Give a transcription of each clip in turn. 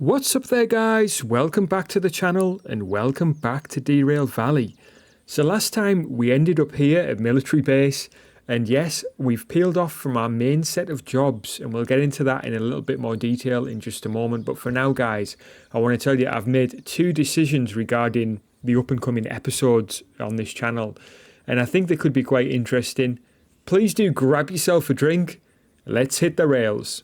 What's up there guys, welcome back to the channel and welcome back to Derail Valley. So last time we ended up here at military base, and yes, we've peeled off from our main set of jobs and we'll get into that in a little bit more detail in just a moment. But for now guys, I want to tell you I've made two decisions regarding the up and coming episodes on this channel, and I think they could be quite interesting. Please do grab yourself a drink, let's hit the rails.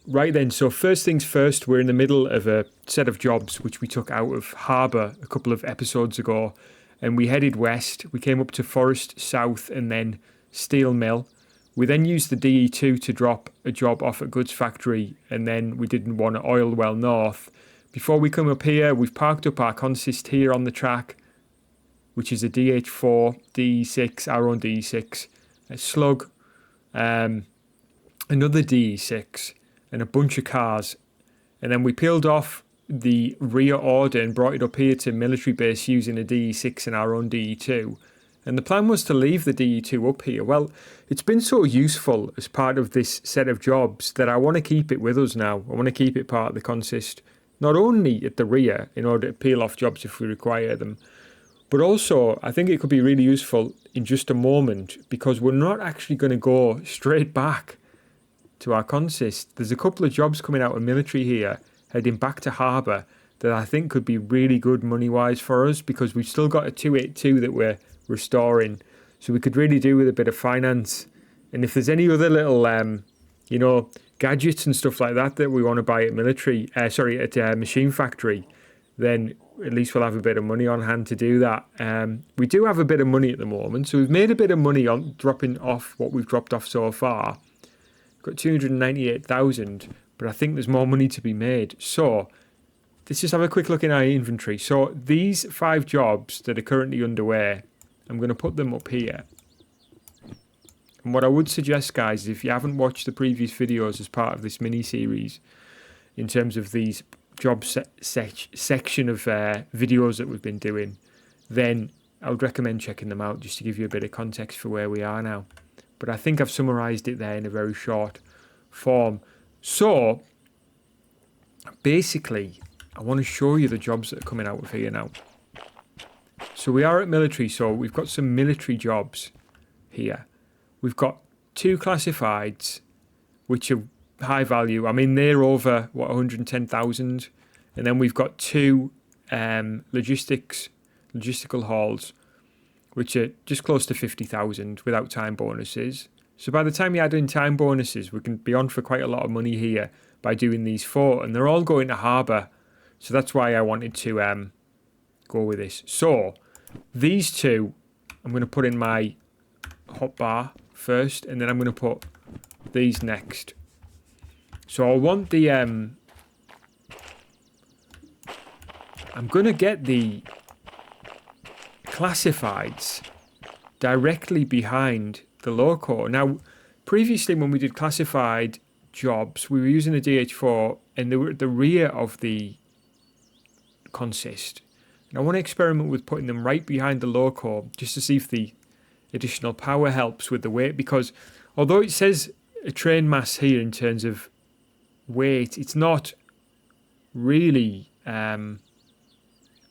Right then, so first things first, we're in the middle of a set of jobs which we took out of harbour a couple of episodes ago, and we headed west. We came up to Forest South and then Steel Mill. We then used the DE2 to drop a job off at Goods Factory, and then we didn't want to oil well north. Before we come up here, we've parked up our consist here on the track, which is a DH4, DE6, our own DE6, a slug, another DE6, and a bunch of cars. And then we peeled off the rear order and brought it up here to military base using a DE6 and our own DE2. And the plan was to leave the DE2 up here. Well, it's been so useful as part of this set of jobs that I want to keep it with us now. I want to keep it part of the consist, not only at the rear in order to peel off jobs if we require them, but also I think it could be really useful in just a moment, because we're not actually going to go straight back to our consist. There's a couple of jobs coming out of military here heading back to harbour that I think could be really good money wise for us, because we've still got a 282 that we're restoring, so we could really do with a bit of finance. And if there's any other little gadgets and stuff like that that we want to buy at military at machine factory, then at least we'll have a bit of money on hand to do that. We do have a bit of money at the moment, so we've made a bit of money on dropping off what we've dropped off so far. Got 298,000, but I think there's more money to be made. So let's just have a quick look in our inventory. So these 5 jobs that are currently underway, I'm going to put them up here. And what I would suggest, guys, is if you haven't watched the previous videos as part of this mini-series, in terms of these job section of videos that we've been doing, then I would recommend checking them out just to give you a bit of context for where we are now. But I think I've summarised it there in a very short form. So basically, I want to show you the jobs that are coming out of here now. So we are at military, so we've got some military jobs here. We've got 2 classifieds, which are high value. I mean, they're over, 110,000. And then we've got 2 logistical hauls, which are just close to 50,000 without time bonuses. So by the time you add in time bonuses, we can be on for quite a lot of money here by doing these 4. And they're all going to harbour. So that's why I wanted to go with this. So these 2, I'm going to put in my hotbar first, and then I'm going to put these next. So I want the... I'm going to get the classifieds directly behind the loco. Now, previously when we did classified jobs, we were using a DH4 and they were at the rear of the consist. And I want to experiment with putting them right behind the loco just to see if the additional power helps with the weight, because although it says a train mass here in terms of weight, it's not really...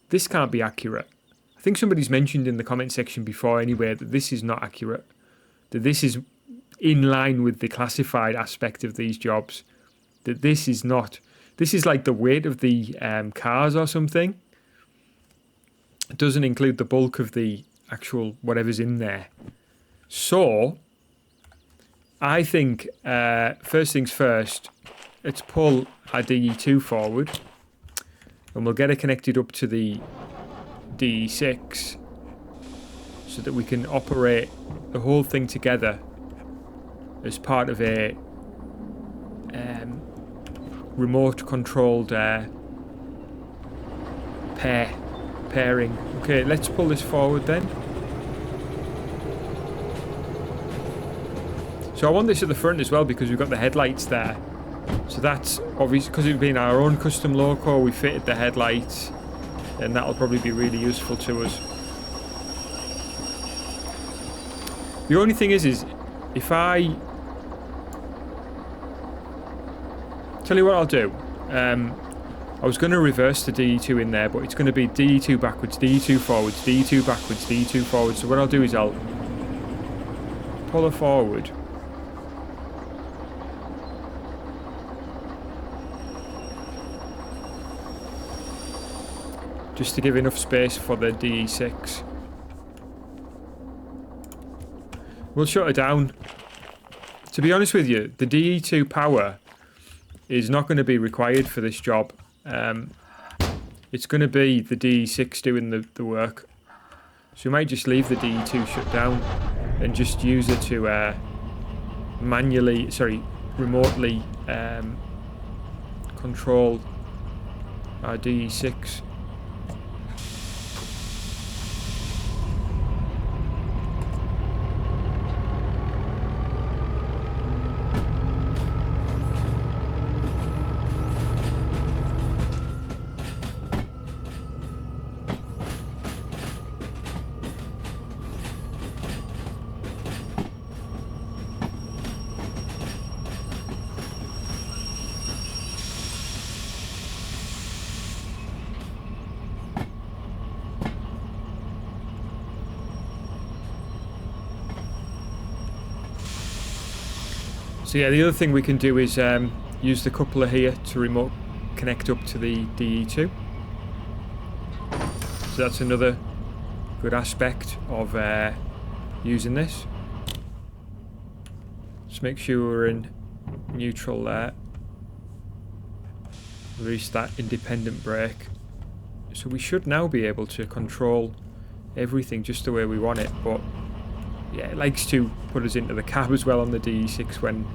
this can't be accurate. I think somebody's mentioned in the comment section before anyway that this is not accurate, that this is in line with the classified aspect of these jobs, that this is not, this is like the weight of the cars or something. It doesn't include the bulk of the actual whatever's in there. So I think first things first, let's pull our DE2 forward and we'll get it connected up to the DE6 so that we can operate the whole thing together as part of a remote controlled pairing. Okay, let's pull this forward then. So I want this at the front as well because we've got the headlights there. So that's obvious, because it's been our own custom loco, we fitted the headlights, and that'll probably be really useful to us. The only thing is if I... Tell you what I'll do. I was going to reverse the DE2 in there, but it's going to be DE2 backwards, DE2 forwards, DE2 backwards, DE2 forwards. So what I'll do is I'll pull her forward. Just to give enough space for the DE6. We'll shut her down. To be honest with you, the DE2 power is not going to be required for this job. It's going to be the DE6 doing the work. So we might just leave the DE2 shut down and just use it to remotely control our DE6. So yeah, the other thing we can do is use the coupler here to remote connect up to the DE2. So that's another good aspect of using this. Just make sure we're in neutral there. Release that independent brake. So we should now be able to control everything just the way we want it, but yeah, it likes to put us into the cab as well on the DE6 when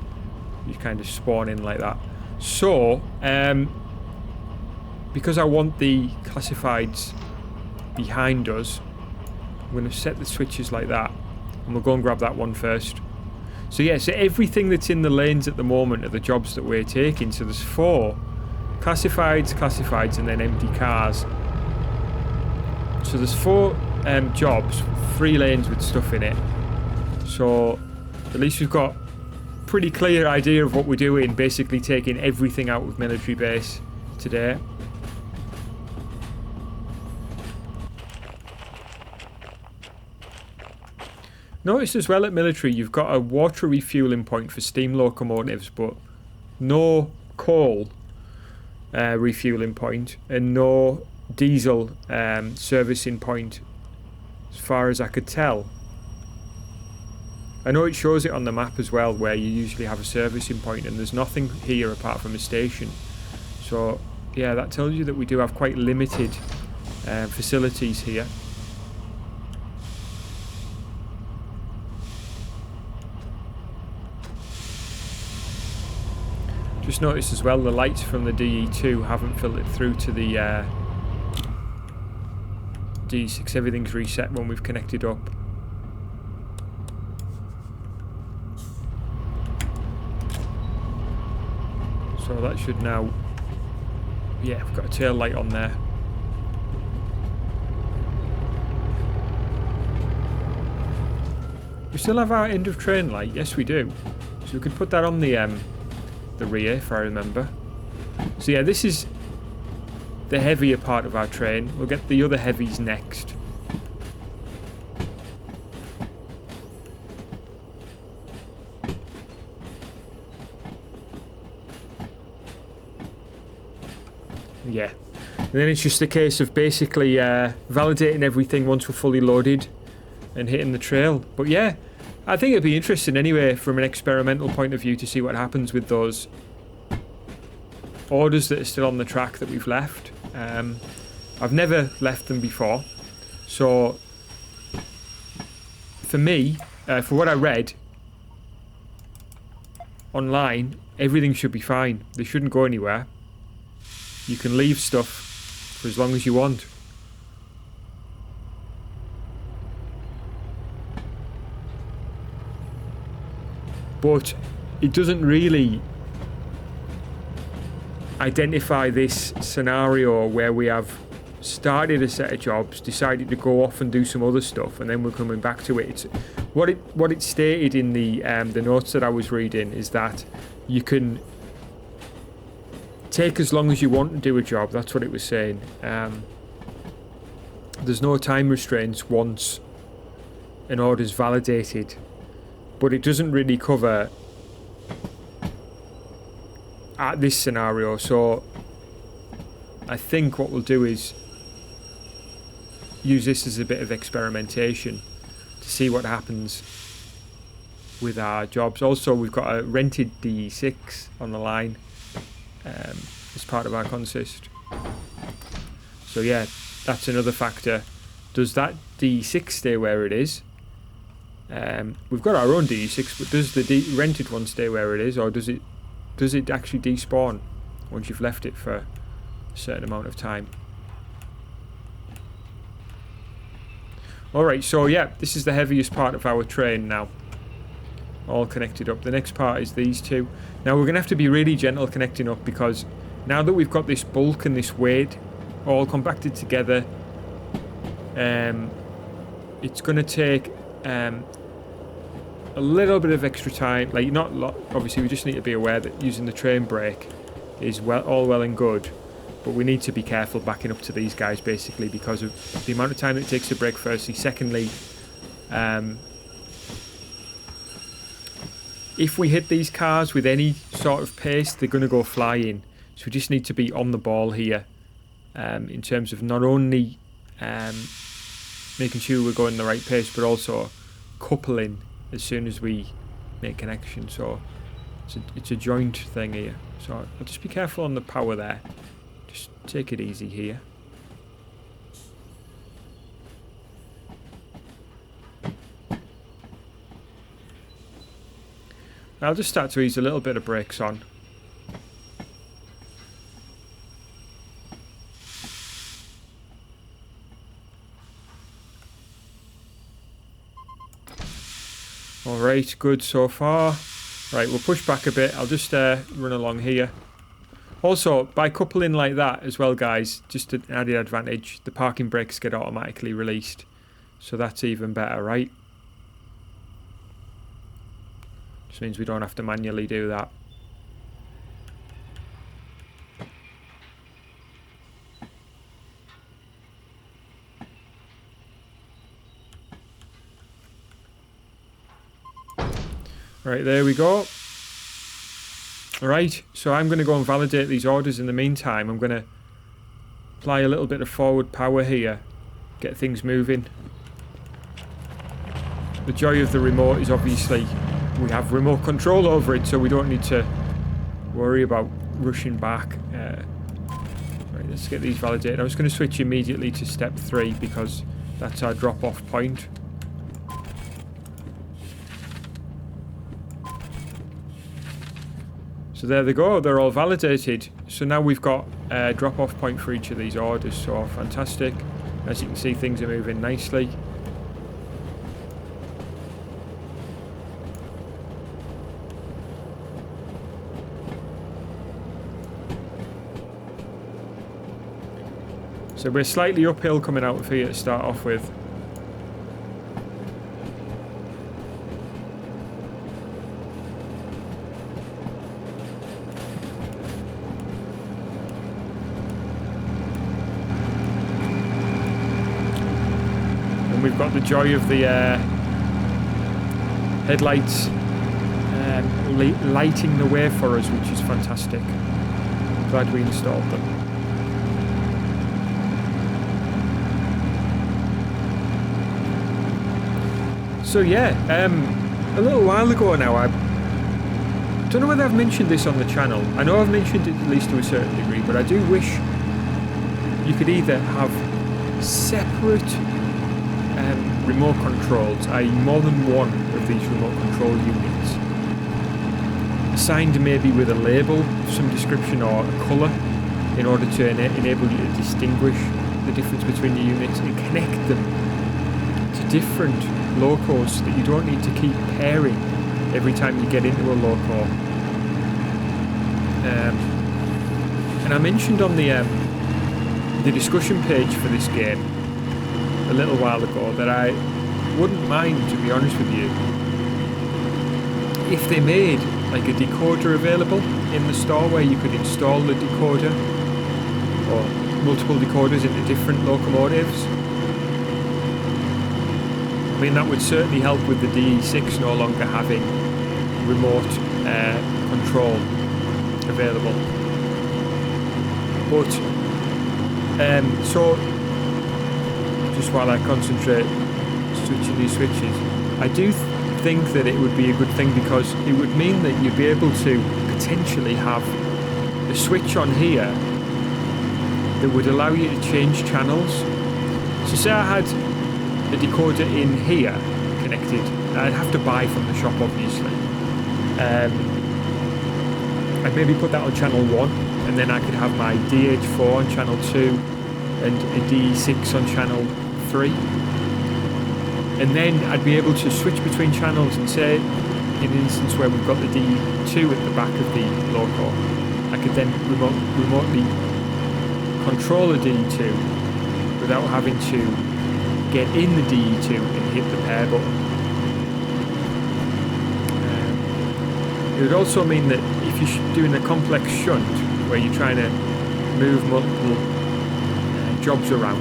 you kind of spawn in like that. So, because I want the classifieds behind us, I'm going to set the switches like that, and we'll go and grab that one first. So yeah, so everything that's in the lanes at the moment are the jobs that we're taking. So there's 4 classifieds, and then empty cars. So there's 4 jobs, 3 lanes with stuff in it. So at least we've got a pretty clear idea of what we're doing, basically taking everything out of military base today. Notice as well at military you've got a water refueling point for steam locomotives, but no coal refueling point and no diesel servicing point as far as I could tell. I know it shows it on the map as well where you usually have a servicing point, and there's nothing here apart from a station. So yeah, that tells you that we do have quite limited facilities here. Just noticed as well the lights from the DE2 haven't filtered through to the DE6. Everything's reset when we've connected up. So that should now... Yeah, we've got a tail light on there. We still have our end of train light. Yes, we do. So we could put that on the rear, if I remember. So yeah, this is the heavier part of our train. We'll get the other heavies next. Yeah, and then it's just a case of basically validating everything once we're fully loaded and hitting the trail. But yeah, I think it'd be interesting anyway from an experimental point of view to see what happens with those orders that are still on the track that we've left. I've never left them before, so for me, for what I read online, everything should be fine. They shouldn't go anywhere. You can leave stuff for as long as you want. But it doesn't really identify this scenario where we have started a set of jobs, decided to go off and do some other stuff, and then we're coming back to it. what it stated in the notes that I was reading is that you can take as long as you want to do a job. That's what it was saying. There's no time restraints once an order's validated, but it doesn't really cover at this scenario. So I think what we'll do is use this as a bit of experimentation to see what happens with our jobs. Also, we've got a rented D6 on the line as part of our consist. So yeah, that's another factor. Does that D6 stay where it is? We've got our own D6, but does the rented one stay where it is, or does it actually despawn once you've left it for a certain amount of time? Alright, so yeah, this is the heaviest part of our train now. All connected up. The next part is these two. Now we're going to have to be really gentle connecting up, because now that we've got this bulk and this weight all compacted together, it's going to take a little bit of extra time. Like, not a lot. Obviously, we just need to be aware that using the train brake is all well and good, but we need to be careful backing up to these guys, basically, because of the amount of time it takes to brake, firstly. Secondly, if we hit these cars with any sort of pace, they're going to go flying. So we just need to be on the ball here, in terms of not only making sure we're going the right pace, but also coupling as soon as we make connection. So it's a joint thing here. So I'll just be careful on the power there. Just take it easy here. I'll just start to ease a little bit of brakes on. Alright, good so far. Right, we'll push back a bit. I'll just run along here. Also, by coupling like that as well, guys, just an added advantage, the parking brakes get automatically released. So that's even better, right? Just means we don't have to manually do that. Right, there we go. Alright, so I'm going to go and validate these orders in the meantime. I'm going to apply a little bit of forward power here, get things moving. The joy of the remote is obviously we have remote control over it, so we don't need to worry about rushing back. Right, let's get these validated. I was going to switch immediately to step 3 because that's our drop-off point. So there they go, they're all validated. So now we've got a drop-off point for each of these orders, so fantastic. As you can see, things are moving nicely. So we're slightly uphill coming out of here to start off with. We've got the joy of the headlights lighting the way for us, which is fantastic. Glad we installed them. So yeah, a little while ago now, I don't know whether I've mentioned this on the channel. I know I've mentioned it at least to a certain degree, but I do wish you could either have separate remote controls, i.e. more than one of these remote control units, assigned maybe with a label of some description or a colour, in order to enable you to distinguish the difference between the units and connect them to different locos so that you don't need to keep pairing every time you get into a loco. And I mentioned on the discussion page for this game a little while ago that wouldn't mind, to be honest with you, if they made like a decoder available in the store where you could install the decoder or multiple decoders into different locomotives. I mean, that would certainly help with the DE6 no longer having remote control available. But so just while I concentrate switching these switches, I do think that it would be a good thing, because it would mean that you'd be able to potentially have a switch on here that would allow you to change channels. So say I had a decoder in here connected, I'd have to buy from the shop obviously. I'd maybe put that on channel 1, and then I could have my DH4 on channel 2 and a DE6 on channel 3. And then I'd be able to switch between channels, and say in an instance where we've got the DE2 at the back of the loco, I could then remotely control the DE2 without having to get in the DE2 and hit the pair button. It would also mean that if you're doing a complex shunt where you're trying to move multiple jobs around,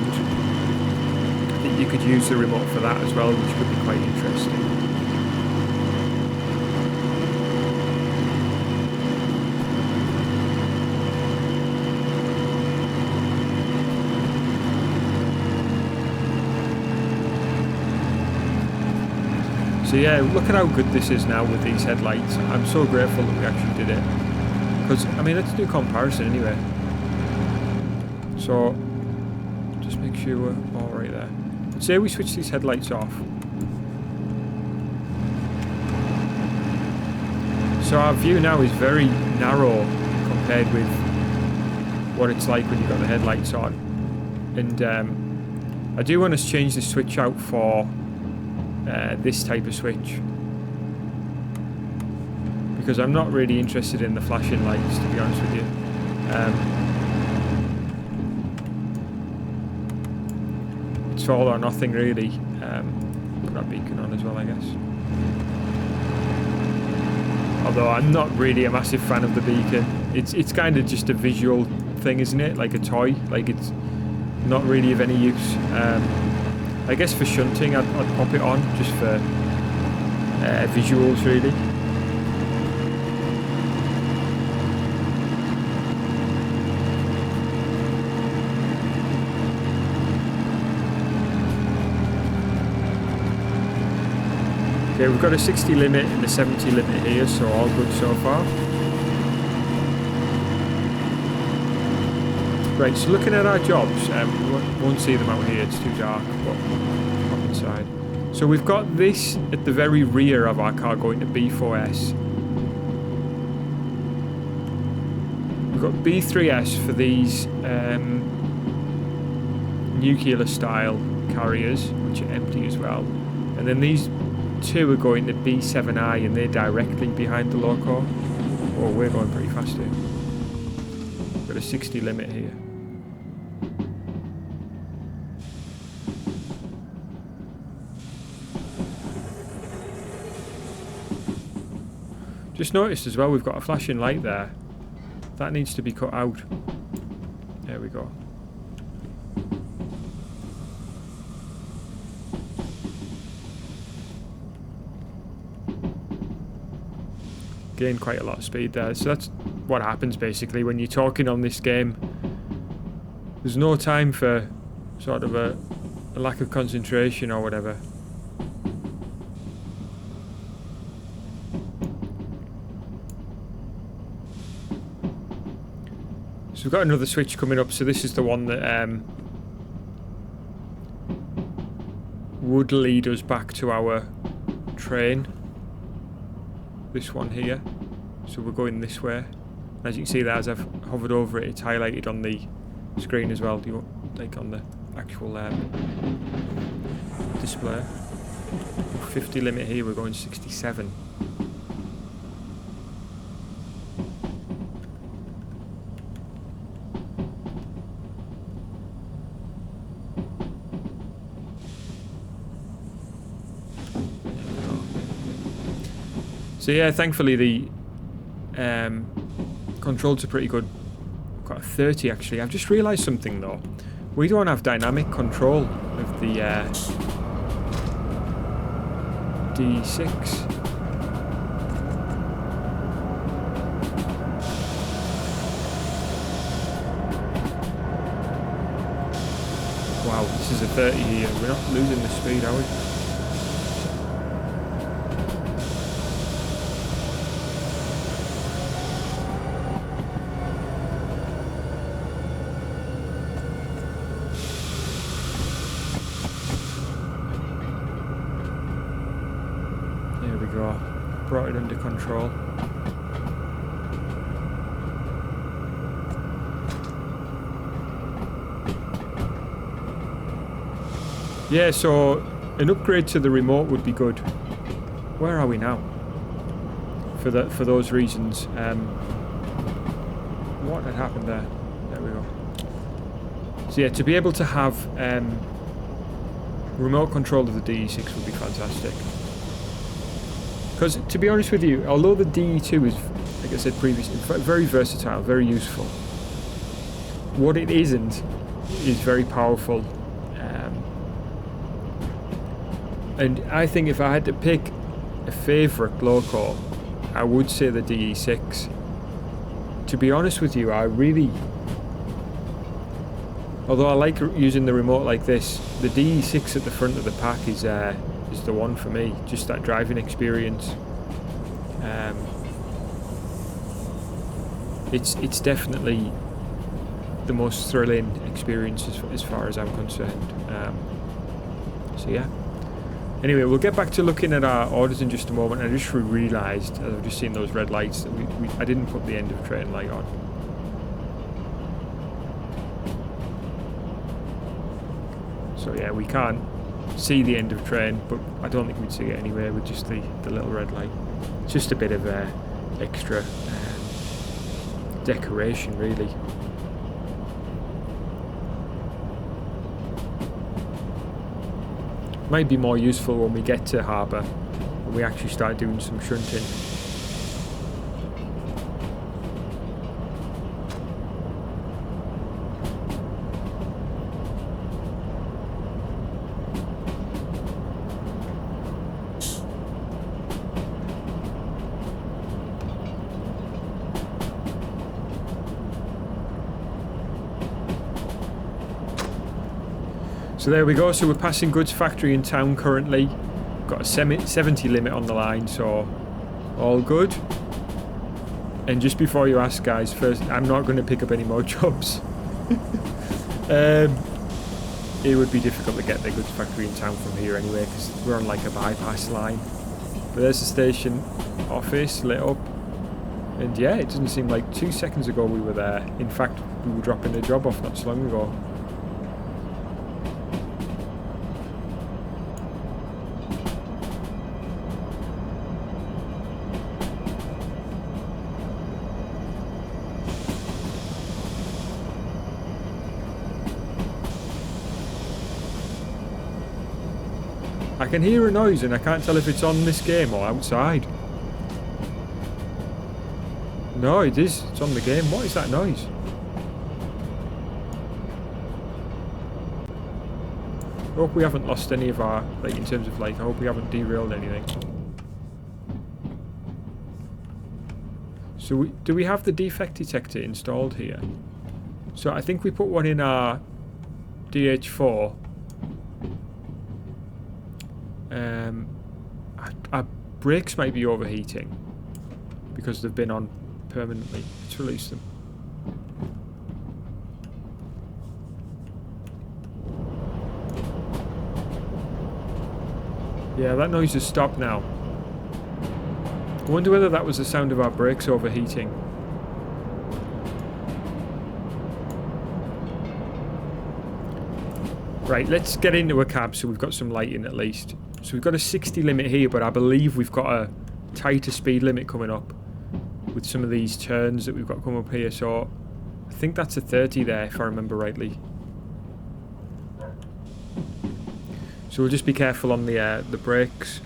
that you could use the remote for that as well, which could be quite interesting. So yeah, look at how good this is now with these headlights. I'm so grateful that we actually did it. Because, I mean, let's do a comparison anyway. So, just make sure we're all right there. Say we switch these headlights off. So our view now is very narrow compared with what it's like when you've got the headlights on. And I do want to change the switch out for this type of switch, because I'm not really interested in the flashing lights, to be honest with you. It's all or nothing really. Put that beacon on as well, I guess. Although I'm not really a massive fan of the beacon. It's kind of just a visual thing, isn't it? Like a toy. Like, it's not really of any use. I guess for shunting, I'd pop it on just for visuals, really. Okay, we've got a 60 limit and a 70 limit here, so all good so far. Right, so looking at our jobs, we won't see them out here, it's too dark, but up inside. So we've got this at the very rear of our car going to B4S. We've got B3S for these nuclear style carriers, which are empty as well. And then these two are going to B7I, and they're directly behind the loco. Oh, we're going pretty fast here. We've got a 60 limit here. Just noticed as well, we've got a flashing light there. That needs to be cut out. There we go. Gained quite a lot of speed there. So that's what happens basically when you're talking on this game. There's no time for sort of a lack of concentration or whatever. So we've got another switch coming up. So this is the one that would lead us back to our train. This one here. So we're going this way. As you can see there, as I've hovered over it, it's highlighted on the screen as well. Like on the actual display. 50 limit here, we're going 67. So yeah, thankfully the controls are pretty good. I've got a 30 actually. I've just realised something though. We don't have dynamic control of the D6. Wow, this is a 30 here. We're not losing the speed, are we? There we go. Brought it under control. Yeah, so an upgrade to the remote would be good. Where are we now? For those reasons. What had happened there? There we go. So yeah, to be able to have remote control of the DE6 would be fantastic. Because to be honest with you, although the DE2 is, like I said previously, very versatile, very useful, what it isn't is very powerful. And I think if I had to pick a favourite loco, I would say the DE6. To be honest with you, I really... Although I like using the remote like this, the DE6 at the front of the pack is the one for me. Just that driving experience. It's definitely the most thrilling experience as far as I'm concerned. So yeah. Anyway, we'll get back to looking at our orders in just a moment. I just realised, as I've just seen those red lights, that I didn't put the end of train light on. So yeah, we can't see the end of train, but I don't think we'd see it anyway with just the little red light. It's just a bit of extra decoration, really. Might be more useful when we get to harbour, when we actually start doing some shunting. So there we go, so we're passing goods factory in town currently. Got a 70 limit on the line, so all good. And just before you ask guys, first, I'm not going to pick up any more jobs. It would be difficult to get the goods factory in town from here anyway, because we're on like a bypass line. But there's the station office lit up. And yeah, it doesn't seem like 2 seconds ago we were there. In fact, we were dropping a job off not so long ago. I can hear a noise and I can't tell if it's on this game or outside. No, it is. It's on the game. What is that noise? I hope we haven't lost any of our, like, in terms of, like, I hope we haven't derailed anything. So do we have the defect detector installed here? So I think we put one in our DH4. Our brakes might be overheating because they've been on permanently. Let's release them. Yeah, that noise has stopped now. I wonder whether that was the sound of our brakes overheating. Right, let's get into a cab so we've got some lighting at least. So we've got a 60 limit here, but I believe we've got a tighter speed limit coming up with some of these turns that we've got coming up here. So I think that's a 30 there, if I remember rightly. So we'll just be careful on the brakes.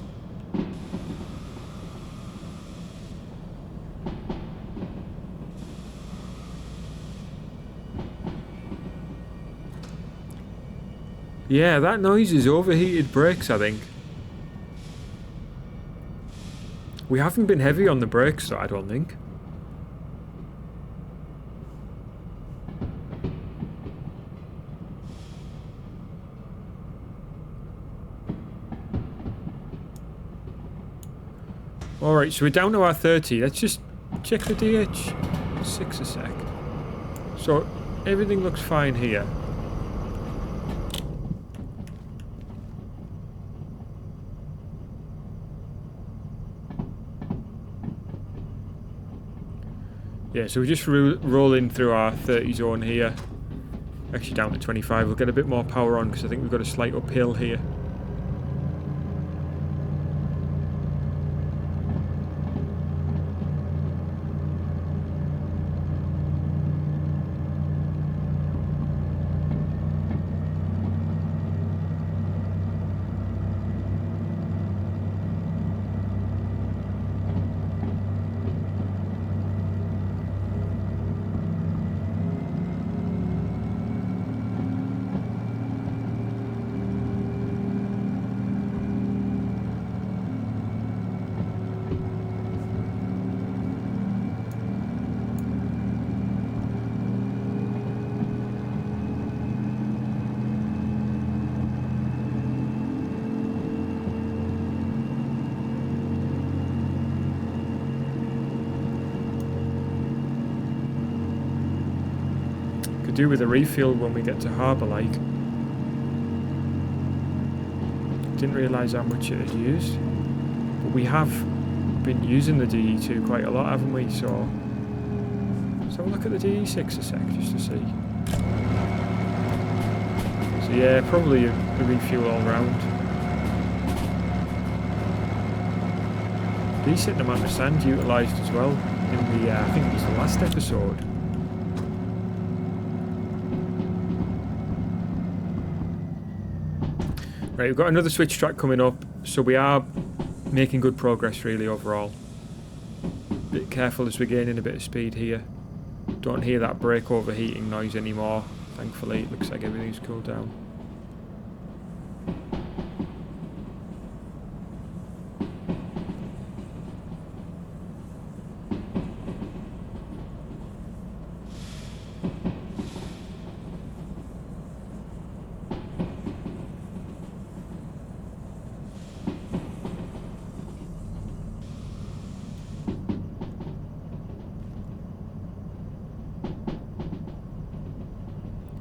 Yeah, that noise is overheated brakes, I think. We haven't been heavy on the brakes though, I don't think. Alright, so we're down to our 30. Let's just check the DH6 a sec. So, everything looks fine here. Yeah, so we're just rolling through our 30 zone here. Actually down to 25. We'll get a bit more power on because I think we've got a slight uphill here. Do with a refuel when we get to harbour, like. Didn't realise how much it had used, but we have been using the DE2 quite a lot, haven't we? So let's have a look at the DE6 a sec just to see. So yeah, probably a refuel all round. Decent amount of sand utilised as well in the I think it was the last episode. Right, we've got another switch track coming up, so we are making good progress really overall. Bit careful as we're gaining a bit of speed here. Don't hear that brake overheating noise anymore. Thankfully, it looks like everything's cooled down.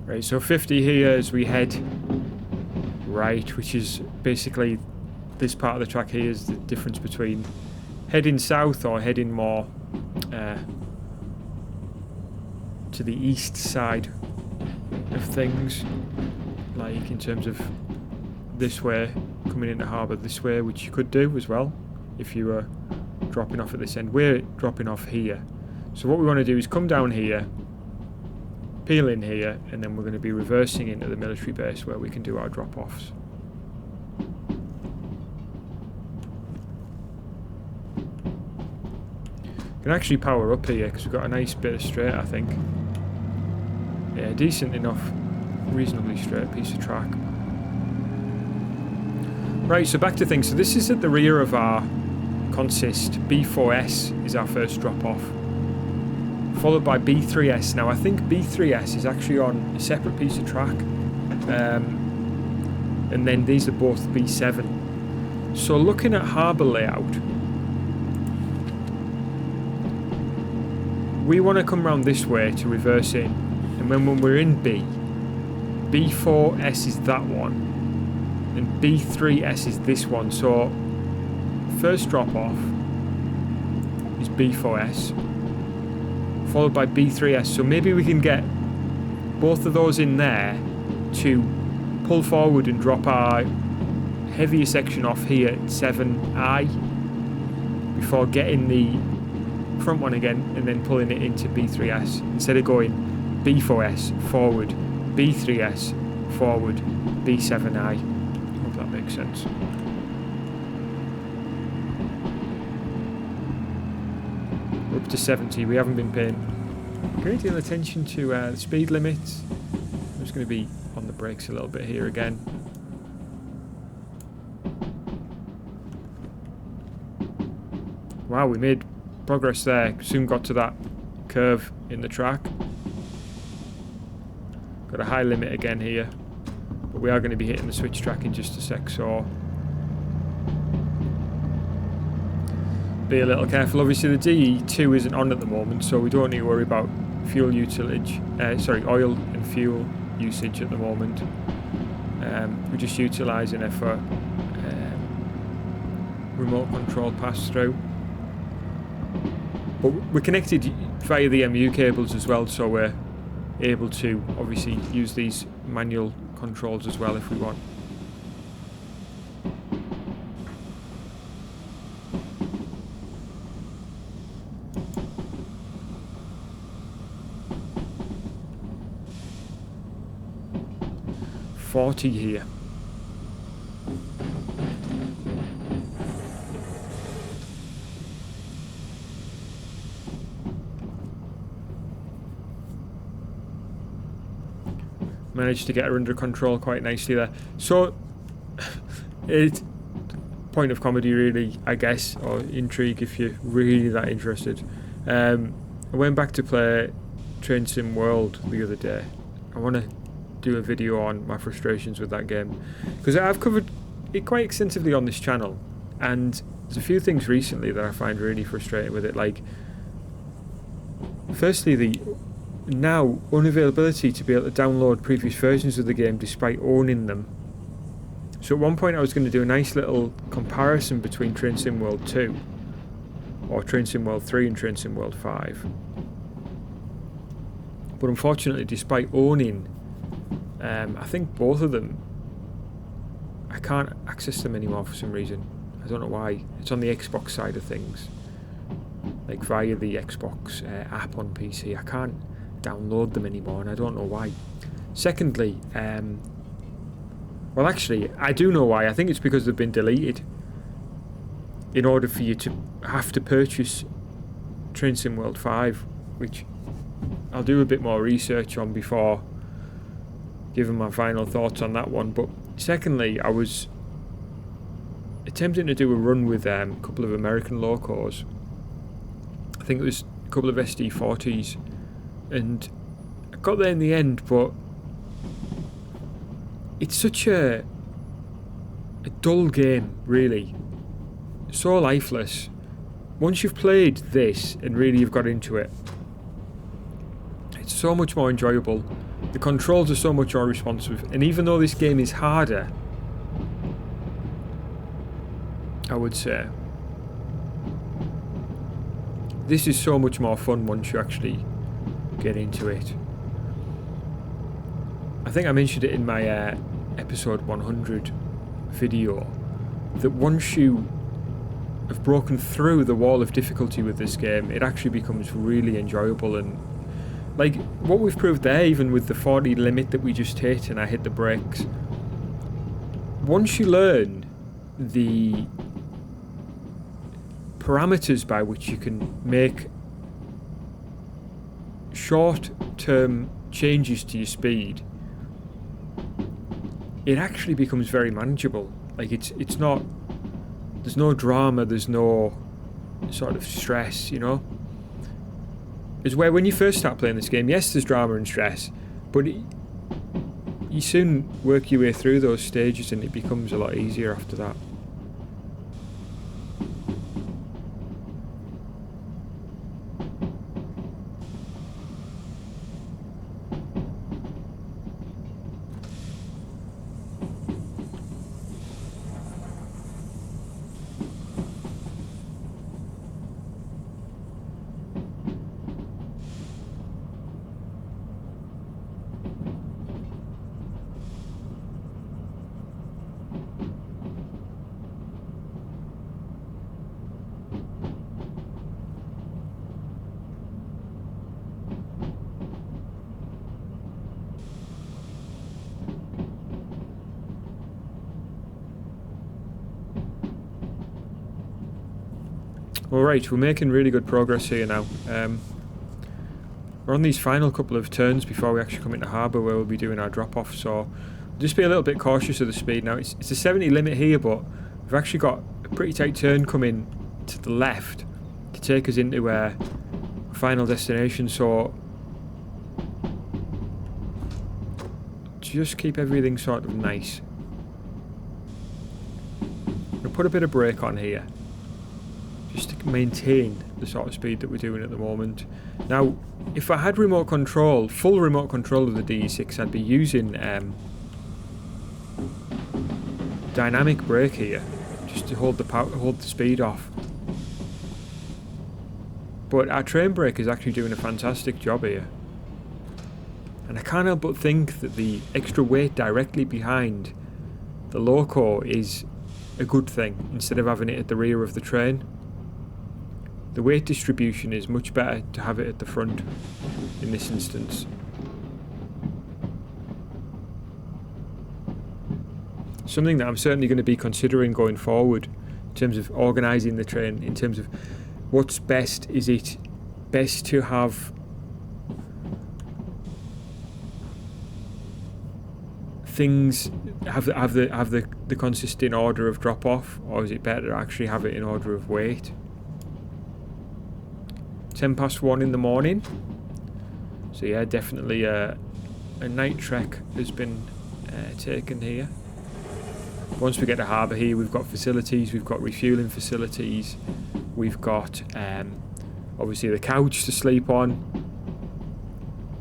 Right, so 50 here as we head right, which is basically this part of the track here is the difference between heading south or heading more to the east side of things, like in terms of this way, coming into harbour this way, which you could do as well if you were dropping off at this end. We're dropping off here, so what we want to do is come down here, peel in here, and then we're going to be reversing into the military base where we can do our drop-offs. Can actually power up here because we've got a nice bit of straight, I think. Yeah, decent enough, reasonably straight piece of track. Right, so back to things. So this is at the rear of our consist. B4S is our first drop-off, followed by B3S. Now I think B3S is actually on a separate piece of track, and then these are both B7. So looking at harbour layout, we want to come round this way to reverse in, and when we're in B, B4S is that one, and B3S is this one. So first drop off is B4S, followed by B3S. So maybe we can get both of those in there to pull forward and drop our heavier section off here at 7I before getting the front one again and then pulling it into B3S instead of going B4S forward, B3S forward, B7I. Hope that makes sense. We're up to 70. We haven't been paying a great deal of attention to the speed limits. I'm just going to be on the brakes a little bit here again. Wow, we made progress there. Soon got to that curve in the track. Got a high limit again here. But we are going to be hitting the switch track in just a sec, so be a little careful. Obviously the DE2 isn't on at the moment, so we don't need to worry about fuel utility, oil and fuel usage at the moment. We're just utilising it for remote control pass through. But we're connected via the MU cables as well, so we're able to obviously use these manual controls as well if we want. .40 here. Managed to get her under control quite nicely there. So, it's point of comedy really, I guess, or intrigue if you're really that interested. I went back to play Train Sim World the other day. I want to do a video on my frustrations with that game, because I've covered it quite extensively on this channel, and there's a few things recently that I find really frustrating with it. Like, firstly, the now unavailability to be able to download previous versions of the game despite owning them. So at one point I was going to do a nice little comparison between Train Sim World 2 or Train Sim World 3 and Train Sim World 5, but unfortunately, despite owning I think both of them, I can't access them anymore for some reason. I don't know why. It's on the Xbox side of things, like via the Xbox app on PC. I can't download them anymore, and I don't know why. Secondly, well, actually, I do know why. I think it's because they've been deleted in order for you to have to purchase Train Sim World 5, which I'll do a bit more research on before giving my final thoughts on that one. But secondly, I was attempting to do a run with a couple of American locos. I think it was a couple of SD40s, and I got there in the end, but it's such a dull game, really. So lifeless. Once you've played this and really you've got into it, it's so much more enjoyable. The controls are so much more responsive, and even though this game is harder, I would say, this is so much more fun once you actually get into it. I think I mentioned it in my episode 100 video, that once you have broken through the wall of difficulty with this game, it actually becomes really enjoyable. And like what we've proved there, even with the 40 limit that we just hit and I hit the brakes, once you learn the parameters by which you can make short-term changes to your speed, it actually becomes very manageable. Like it's not, there's no drama, there's no sort of stress, you know. It's where when you first start playing this game, yes, there's drama and stress, but you soon work your way through those stages and it becomes a lot easier after that. Alright, we're making really good progress here now. We're on these final couple of turns before we actually come into harbour where we'll be doing our drop-off, so just be a little bit cautious of the speed now. It's a 70 limit here, but we've actually got a pretty tight turn coming to the left, to take us into a final destination. So just keep everything sort of nice. We'll put a bit of brake on here, just to maintain the sort of speed that we're doing at the moment. Now, if I had remote control, full remote control of the DE6, I'd be using dynamic brake here, just to hold the speed off. But our train brake is actually doing a fantastic job here. And I can't help but think that the extra weight directly behind the loco is a good thing, instead of having it at the rear of the train. The weight distribution is much better to have it at the front in this instance. Something that I'm certainly going to be considering going forward in terms of organising the train, in terms of what's best. Is it best to have things have the consistent order of drop off, or is it better to actually have it in order of weight? 1:10 in the morning. So yeah, definitely a night trek has been taken here. Once we get to harbour here, we've got facilities, we've got refuelling facilities, we've got obviously the couch to sleep on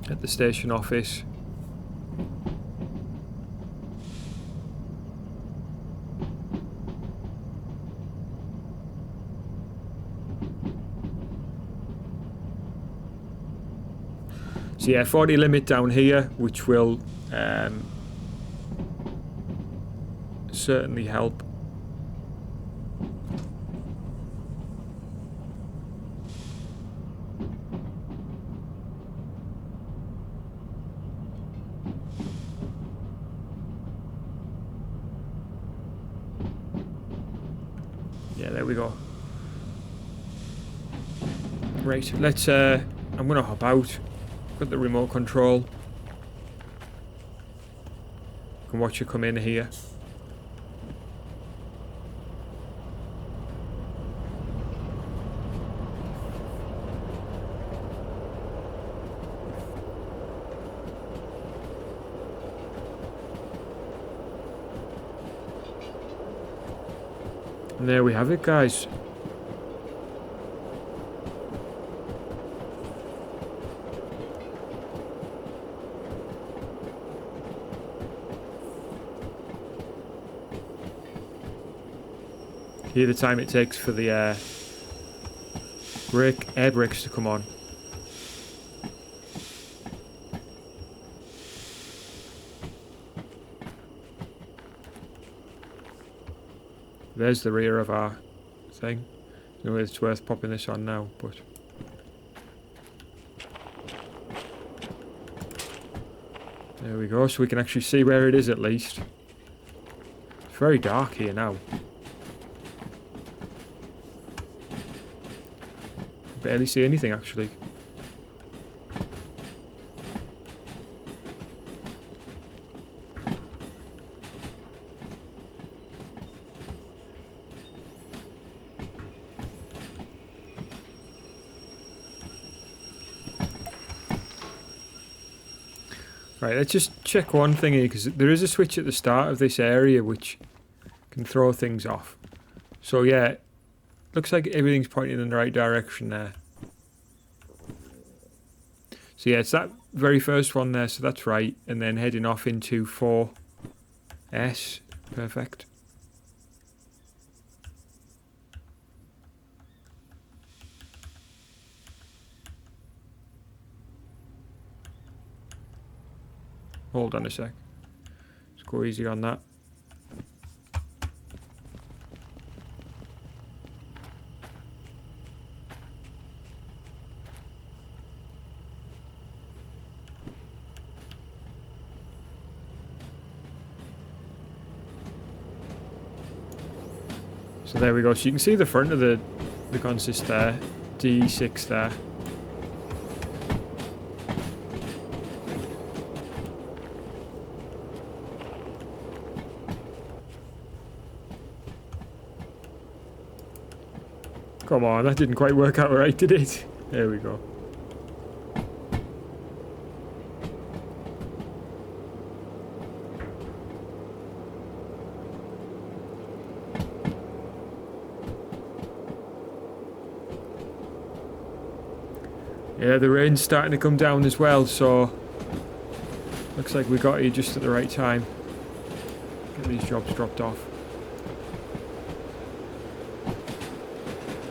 at the station office. So yeah, 40 limit down here, which will certainly help. Yeah, there we go. Right, let's I'm gonna hop out. Got the remote control. You can watch you come in here. And there we have it, guys. Here the time it takes for the air brakes to come on. There's the rear of our thing. No way it's worth popping this on now, but there we go, so we can actually see where it is at least. It's very dark here now. Barely see anything actually. Right, let's just check one thing here, because there is a switch at the start of this area which can throw things off. So yeah, looks like everything's pointing in the right direction there. So yeah, it's that very first one there, so that's right. And then heading off into 4S. Perfect. Hold on a sec. Let's go easy on that. So there we go. So you can see the front of the consist there, D6 there. Come on, that didn't quite work out right, did it? There we go. Yeah, the rain's starting to come down as well, so looks like we got here just at the right time. Get these jobs dropped off.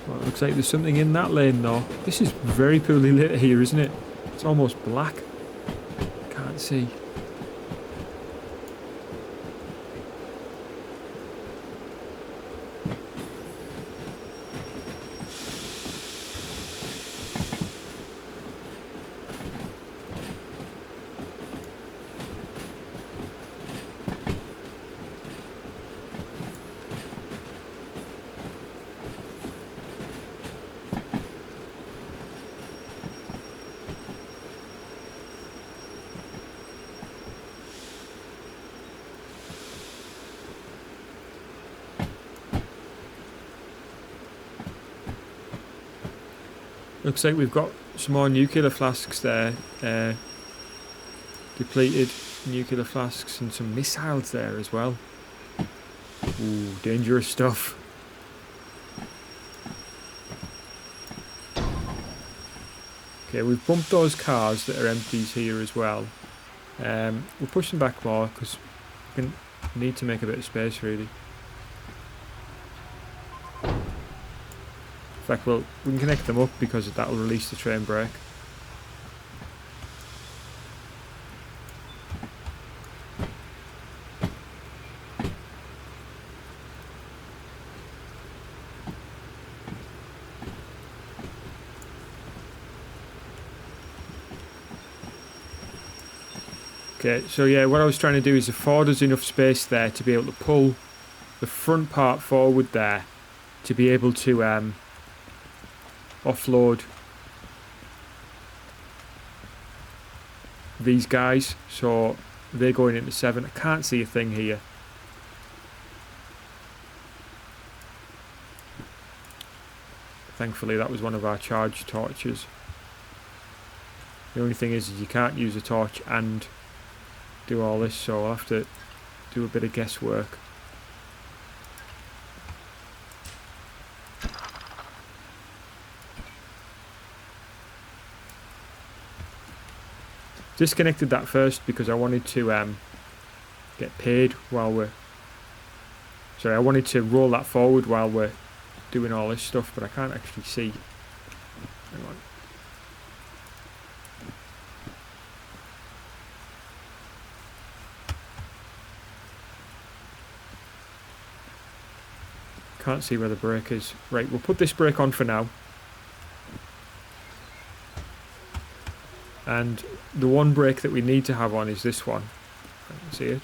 Well, it looks like there's something in that lane though. This is very poorly lit here, isn't it? It's almost black. Can't see. Looks like we've got some more nuclear flasks there. Depleted nuclear flasks and some missiles there as well. Ooh, dangerous stuff. Okay, we've bumped those cars that are empties here as well. We'll push them back more because we need to make a bit of space really. In fact, we can connect them up because that will release the train brake. Okay, so yeah, what I was trying to do is afford us enough space there to be able to pull the front part forward there to be able to offload these guys, so they're going into 7. I can't see a thing here. Thankfully that was one of our charge torches. The only thing is you can't use a torch and do all this, so I'll have to do a bit of guesswork. Disconnected that first because I wanted to get paid while we're... Sorry, I wanted to roll that forward while we're doing all this stuff, but I can't actually see. Hang on. Can't see where the brake is. Right, we'll put this brake on for now. And the one brake that we need to have on is this one. I can see it.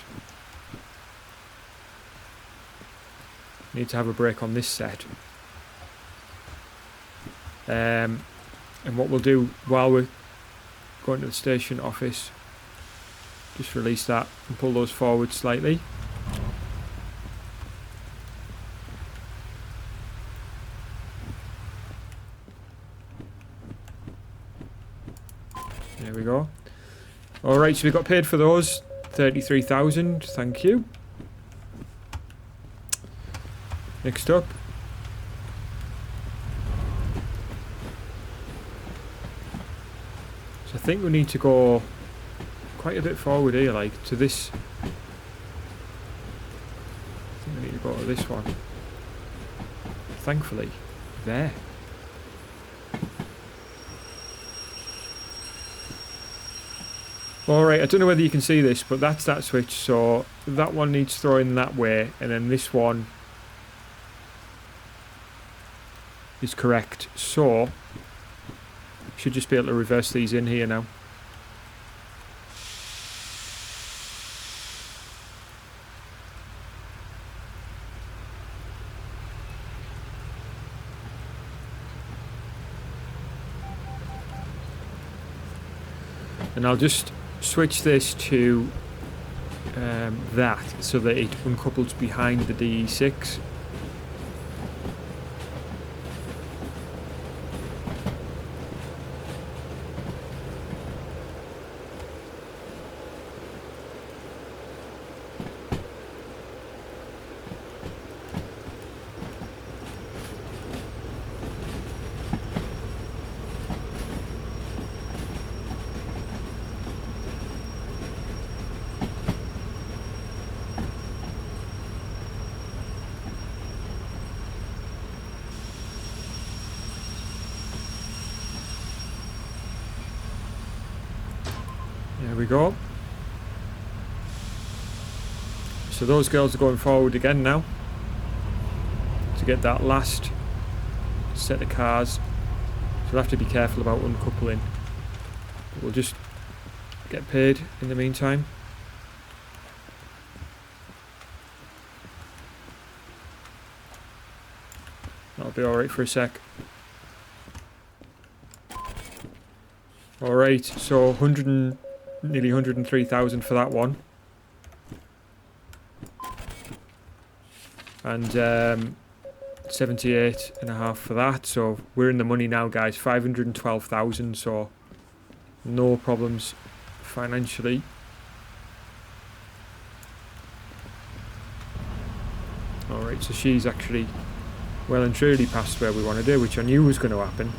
Need to have a brake on this set. And what we'll do while we're going to the station office, just release that and pull those forward slightly. There we go. Alright, so we got paid for those. 33,000, thank you. Next up. So I think we need to go quite a bit forward here, like to this. I think we need to go to this one. Thankfully, there. Alright, I don't know whether you can see this, but that's that switch, so that one needs throwing that way, and then this one is correct. So, should just be able to reverse these in here now. And I'll just switch this to that so that it uncouples behind the DE6. There we go. So those girls are going forward again now to get that last set of cars. So we'll have to be careful about uncoupling. But we'll just get paid in the meantime. That'll be alright for a sec. Alright, so nearly 103,000 for that one. And 78.5 for that, so we're in the money now, guys. 512,000, so no problems financially. Alright, so she's actually well and truly past where we want to do, which I knew was going to happen.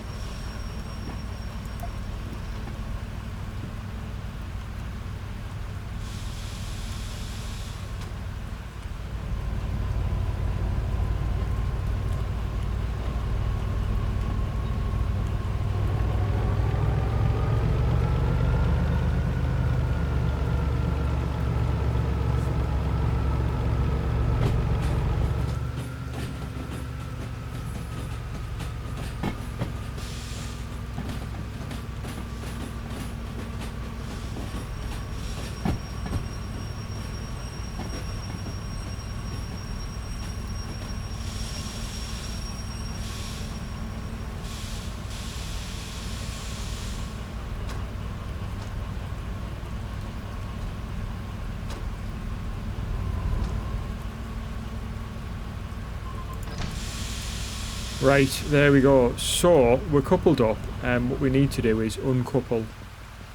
Right, there we go. So, we're coupled up, and what we need to do is uncouple.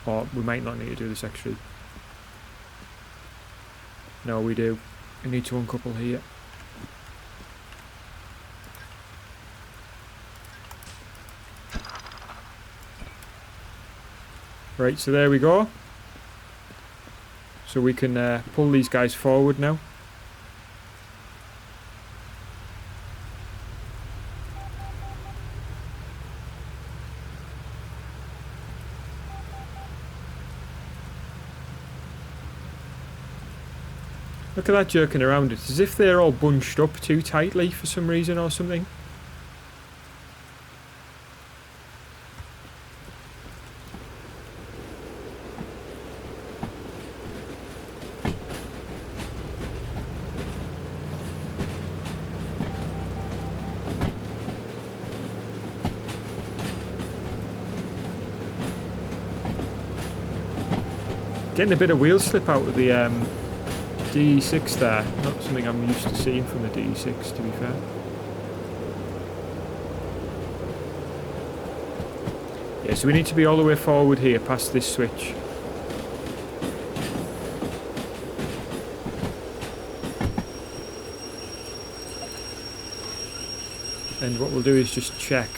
Or, we might not need to do this actually. No, we do. We need to uncouple here. Right, so there we go. So we can pull these guys forward now. Look at that jerking around. It's as if they're all bunched up too tightly for some reason or something. Getting a bit of wheel slip out of the DE6 there. Not something I'm used to seeing from the DE6, to be fair. Yeah, so we need to be all the way forward here past this switch. And what we'll do is just check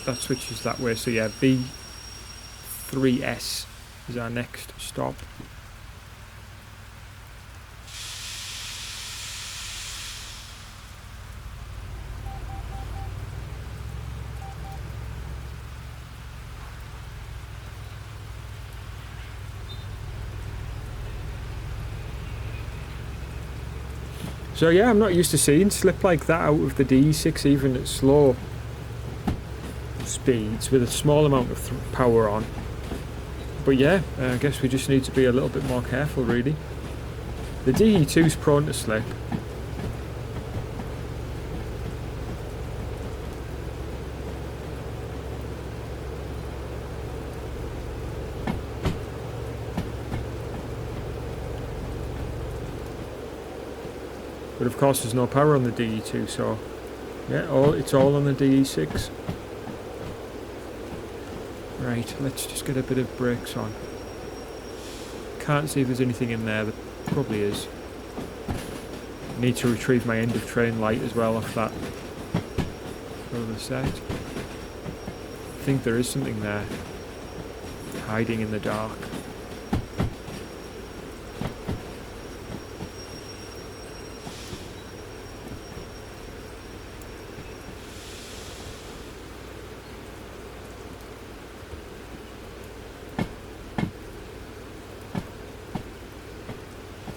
that switches that way. So yeah, B3S is our next stop. So yeah, I'm not used to seeing slip like that out of the DE6, even at slow speeds with a small amount of power on. But yeah, I guess we just need to be a little bit more careful, really. The DE2's prone to slip. But of course there's no power on the DE2, so yeah, it's all on the DE6. Right, let's just get a bit of brakes on. Can't see if there's anything in there. There probably is. Need to retrieve my end of train light as well off that other set. I think there is something there, hiding in the dark.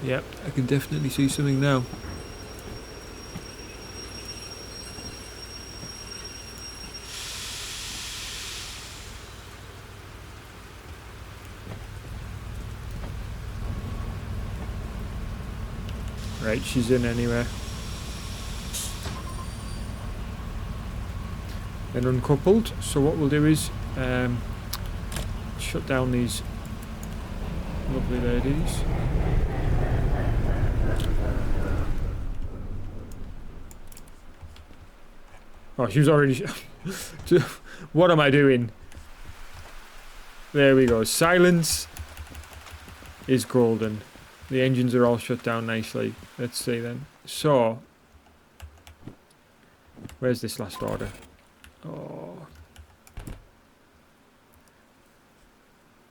Yep, I can definitely see something now. Right, she's in anyway. Then uncoupled. So what we'll do is shut down these lovely ladies. Oh, she was already... What am I doing? There we go. Silence is golden. The engines are all shut down nicely. Let's see then. So, where's this last order? Oh.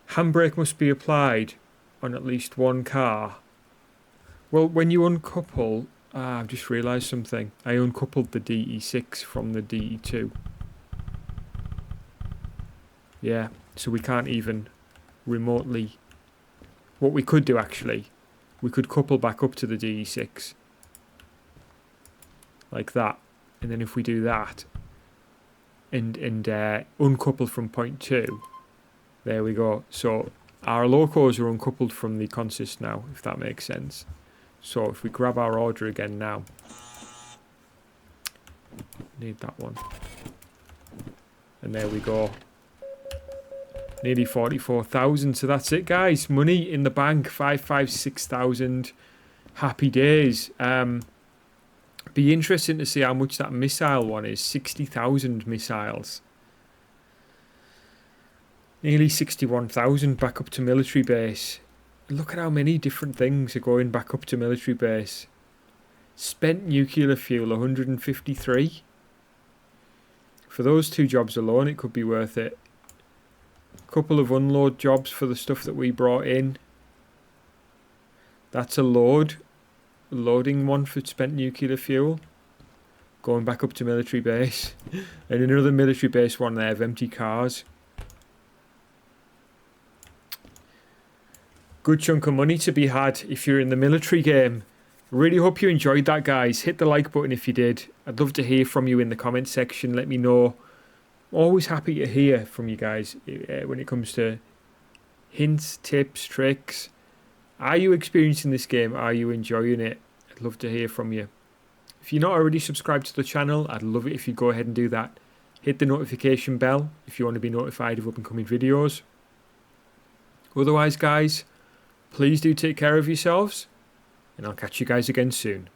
Handbrake must be applied on at least one car. Well, when you uncouple... I've just realised something. I uncoupled the DE6 from the DE2. Yeah, so we can't even remotely... What we could do, actually, we could couple back up to the DE6. Like that. And then if we do that, and uncouple from point 2, there we go. So our locos are uncoupled from the consist now, if that makes sense. So if we grab our order again now, need that one. And there we go. Nearly 44,000. So that's it, guys. Money in the bank, 556,000. Happy days. Be interesting to see how much that missile one is. 60,000 missiles. Nearly 61,000 back up to military base. Look at how many different things are going back up to military base. Spent nuclear fuel, 153. For those 2 jobs alone, it could be worth it. Couple of unload jobs for the stuff that we brought in. That's a loading one for spent nuclear fuel. Going back up to military base. And another military base one there of empty cars. Good chunk of money to be had if you're in the military game. Really hope you enjoyed that, guys. Hit the like button if you did. I'd love to hear from you in the comment section. Let me know. Always happy to hear from you guys when it comes to hints, tips, tricks. Are you experiencing this game? Are you enjoying it? I'd love to hear from you. If you're not already subscribed to the channel, I'd love it if you go ahead and do that. Hit the notification bell if you want to be notified of up-and-coming videos. Otherwise, guys, please do take care of yourselves, and I'll catch you guys again soon.